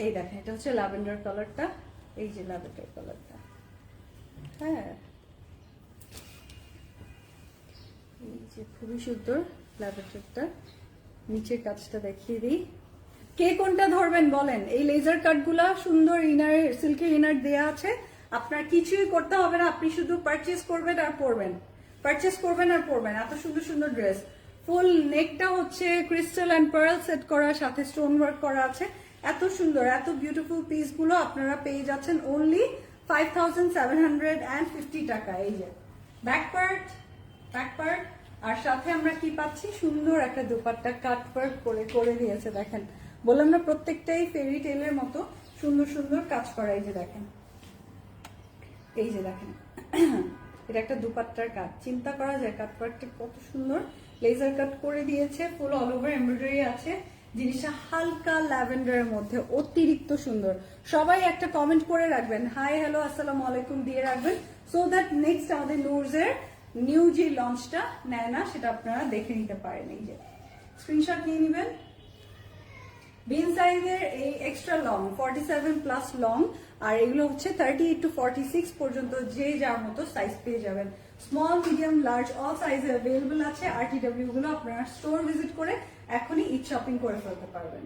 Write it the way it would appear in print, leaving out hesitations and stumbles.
এই দেখেন এটা হচ্ছে ল্যাভেন্ডার কালারটা, এই যে ল্যাভেন্ডার কালারটা, হ্যাঁ এই যে খুবই সুন্দর ল্যাভেন্ডারটা। নিচের কাজটা দেখিয়ে দিই, কে কোনটা ধরবেন বলেন। এই লেজার কাট গুলা সুন্দর ইনার, সিল্কের ইনার দেয়া আছে, আপনার কিছুই করতে হবে না, আপনি শুধু পারচেজ করবেন আর পরবেন, পারচেজ করবেন আর পরবেন। এত সুন্দর সুন্দর ড্রেস, ফুল নেকটা হচ্ছে ক্রিস্টাল অ্যান্ড পার্ল সেট করা, সাথে স্টোন ওয়ার্ক করা আছে। এত সুন্দর এত বিউটিফুল পিস গুলো আপনারা পেয়ে যাচ্ছেন অনলি 5750 টাকা। এই যে ব্যাক পার্ট, ব্যাক পার্ট, আর সাথে আমরা কি পাচ্ছি, সুন্দর একটা দোপাট্টা কাট ওয়ার্ক করে করে দিয়েছে। দেখেন বললাম না প্রত্যেকটাই ফেরি টেলের মতো সুন্দর সুন্দর কাজ করা। এই যে দেখেন, এই যে দেখেন এটা একটা দুপাট্টার কাজ, চিন্তা করা যায় কাট ওয়ার্কটা কত সুন্দর, লেজার কাট করে দিয়েছে, ফুল অল ওভার এমব্রয়ডারি আছে। জিনিসটা হালকা ল্যাভেন্ডারের মধ্যে অতিরিক্ত সুন্দর। সবাই একটা কমেন্ট করে রাখবেন, হাই হ্যালো আসসালামু আলাইকুম দিয়ে রাখবেন, সো দ্যাট নেক্সট আমাদের নুরজের নিউ যে লঞ্চটা নেয় না সেটা আপনারা দেখে নিতে পারেন। এই যে স্ক্রিনশট নিয়ে নেবেন। বিন সাইজের এই এক্সট্রা লং 47+ লং, আর এগুলো হচ্ছে 38 to 46 পর্যন্ত যে যার মতো সাইজ পেয়ে যাবেন। স্মল মিডিয়াম লার্জ অল সাইজে অ্যাভেলেবল আছে। RTW গুলো আপনারা স্টোর ভিজিট করে এখনই ঈদ শপিং করে ফেলতে পারবেন।